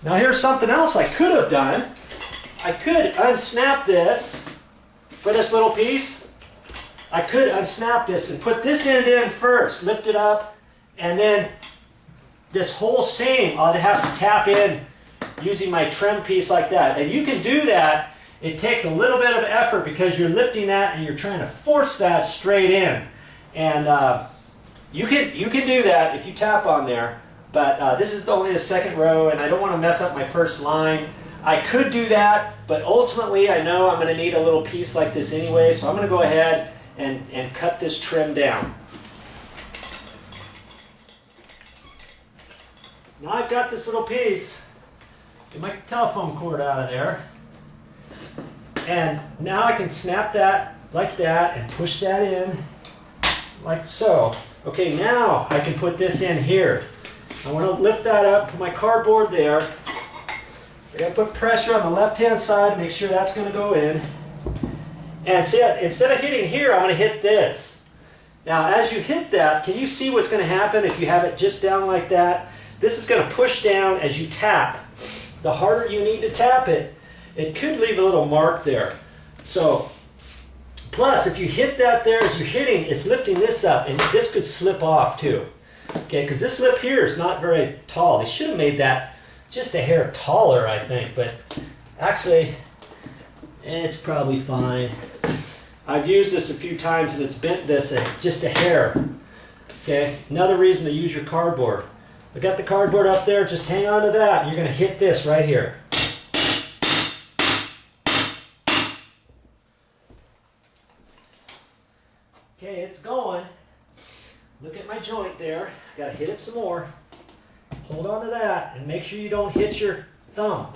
Now here's something else I could have done. I could unsnap this for this little piece. I could unsnap this and put this end in first, lift it up, and then this whole seam I'll have to tap in using my trim piece like that. And you can do that. It takes a little bit of effort because you're lifting that and you're trying to force that straight in. And you can do that if you tap on there. But this is only the second row, and I don't want to mess up my first line. I could do that, but ultimately I know I'm going to need a little piece like this anyway, so I'm going to go ahead and cut this trim down. Now I've got this little piece. Get my telephone cord out of there. And now I can snap that like that and push that in like so. Okay, now I can put this in here. I want to lift that up, put my cardboard there. I got to put pressure on the left-hand side to make sure that's going to go in. And see, instead of hitting here, I'm going to hit this. Now, as you hit that, can you see what's going to happen if you have it just down like that? This is going to push down as you tap. The harder you need to tap it, it could leave a little mark there. So, plus, if you hit that there as you're hitting, it's lifting this up, and this could slip off too. Okay, because this lip here is not very tall. They should have made that just a hair taller, I think, but actually, it's probably fine. I've used this a few times and it's bent this just a hair. Okay, another reason to use your cardboard. I got the cardboard up there, just hang on to that, and you're going to hit this right here. Okay, it's going. Look at my joint there. Got to hit it some more. Hold on to that and make sure you don't hit your thumb.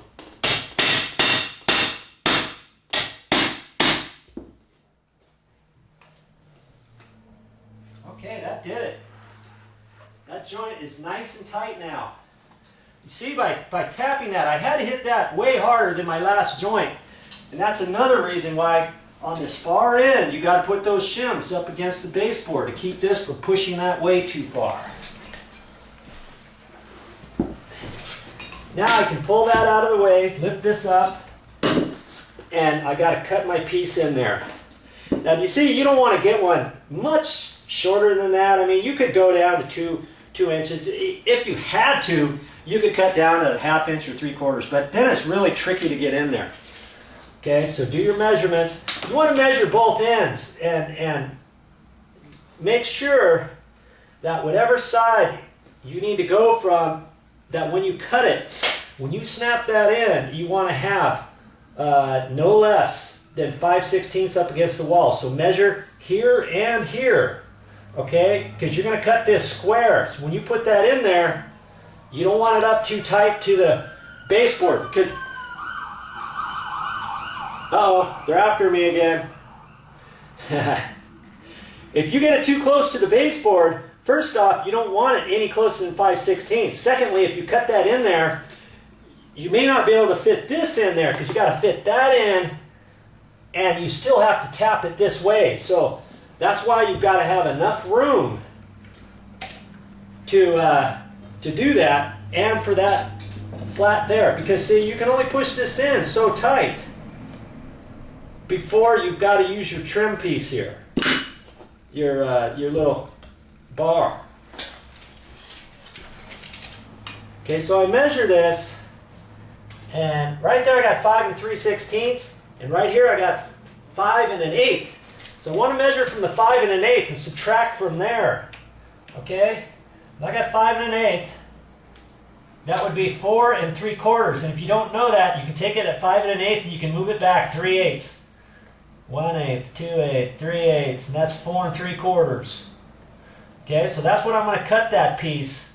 Okay, that did it. That joint is nice and tight now. You see, by tapping that, I had to hit that way harder than my last joint. And that's another reason why on this far end, you got to put those shims up against the baseboard to keep this from pushing that way too far. Now I can pull that out of the way, lift this up, and I got to cut my piece in there. Now you see, you don't want to get one much shorter than that. I mean, you could go down to two inches. If you had to, you could cut down to 1/2 inch or 3/4, but then it's really tricky to get in there. Okay, so do your measurements. You want to measure both ends and make sure that whatever side you need to go from, that when you cut it, when you snap that in, you want to have no less than 5/16 up against the wall. So measure here and here, okay? Because you're going to cut this square. So when you put that in there, you don't want it up too tight to the baseboard, because uh-oh, they're after me again. If you get it too close to the baseboard, first off, you don't want it any closer than 5/16. Secondly, if you cut that in there, you may not be able to fit this in there because you got to fit that in, and you still have to tap it this way. So that's why you've got to have enough room to do that, and for that flat there. Because see, you can only push this in so tight before you've got to use your trim piece here, your little bar. Okay, so I measure this, and right there I got 5 3/16, and right here I got 5 1/8. So I want to measure from the 5 1/8 and subtract from there. Okay, I got 5 1/8. That would be 4 3/4. And if you don't know that, you can take it at 5 1/8 and you can move it back 3/8. 1/8, 2/8, 3/8, and that's 4 3/4. Okay, so that's what I'm going to cut that piece.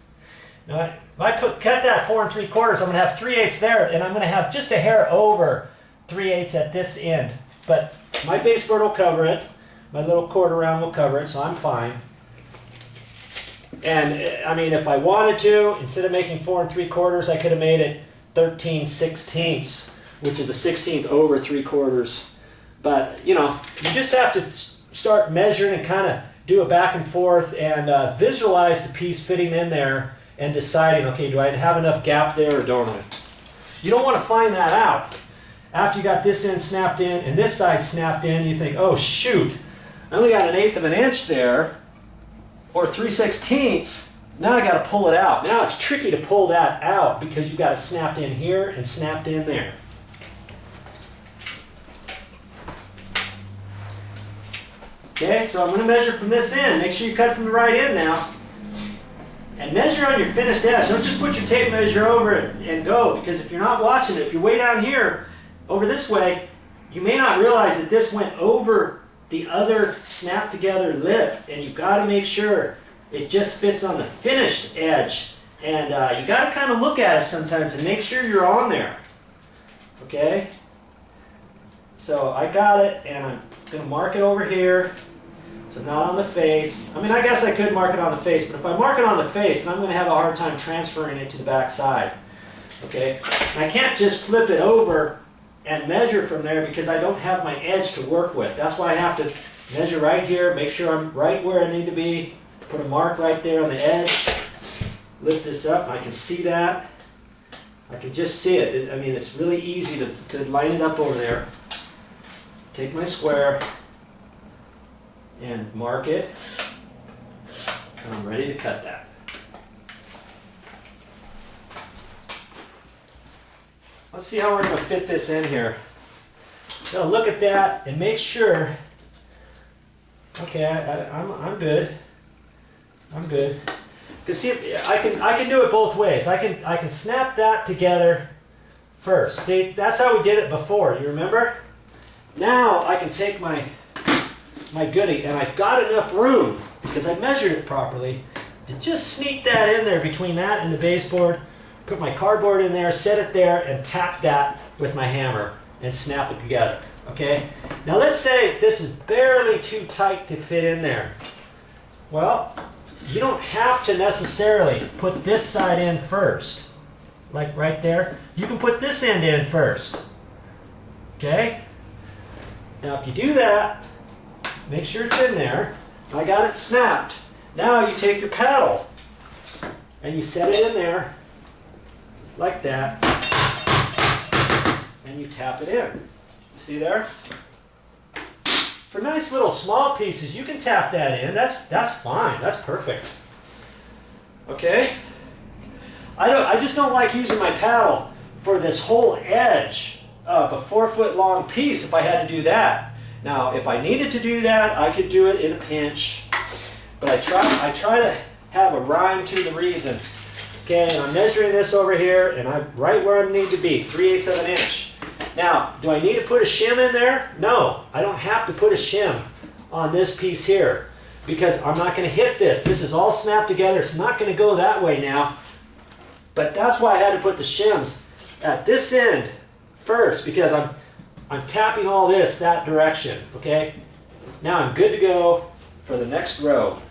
Now, if I cut that 4 3/4, I'm going to have 3/8 there, and I'm going to have just a hair over 3/8 at this end. But my baseboard will cover it. My little quarter round will cover it, so I'm fine. And I mean, if I wanted to, instead of making 4 3/4, I could have made it 13/16, which is a 1/16 over 3/4. But, you know, you just have to start measuring and kind of do a back and forth and visualize the piece fitting in there and deciding, okay, do I have enough gap there or don't I? You don't want to find that out. After you got this end snapped in and this side snapped in, you think, oh shoot, I only got 1/8 of an inch there, or 3/16. Now I got to pull it out. Now it's tricky to pull that out because you've got it snapped in here and snapped in there. Okay, so I'm going to measure from this end. Make sure you cut from the right end now. And measure on your finished edge. Don't just put your tape measure over it and go, because if you're not watching it, if you're way down here, over this way, you may not realize that this went over the other snap together lip, and you've got to make sure it just fits on the finished edge. And you got to kind of look at it sometimes and make sure you're on there. Okay? So I got it, and I'm going to mark it over here. So not on the face. I mean, I guess I could mark it on the face, but if I mark it on the face, then I'm going to have a hard time transferring it to the back side. Okay? And I can't just flip it over and measure from there because I don't have my edge to work with. That's why I have to measure right here, make sure I'm right where I need to be, put a mark right there on the edge, lift this up, and I can see that. I can just see it. I mean, it's really easy to line it up over there. Take my square and mark it, and I'm ready to cut that. Let's see how we're going to fit this in here. So look at that and make sure. Okay, I'm good. I'm good. Because see, I can do it both ways. I can snap that together first. See, that's how we did it before. You remember? Now I can take my goodie, and I've got enough room because I measured it properly to just sneak that in there between that and the baseboard. Put my cardboard in there, set it there, and tap that with my hammer and snap it together. Okay? Now let's say this is barely too tight to fit in there. Well, you don't have to necessarily put this side in first. Like right there. You can put this end in first. Okay? Now if you do that, make sure it's in there. I got it snapped. Now you take your paddle and you set it in there like that, and you tap it in. You see there? For nice little small pieces, you can tap that in. That's fine. That's perfect. Okay? I just don't like using my paddle for this whole edge of a 4-foot long piece if I had to do that. Now, if I needed to do that, I could do it in a pinch. But I try to have a rhyme to the reason. Okay, and I'm measuring this over here, and I'm right where I need to be, 3/8 of an inch. Now, do I need to put a shim in there? No, I don't have to put a shim on this piece here because I'm not going to hit this. This is all snapped together. It's not going to go that way now. But that's why I had to put the shims at this end first, because I'm tapping all this that direction. Okay, now I'm good to go for the next row.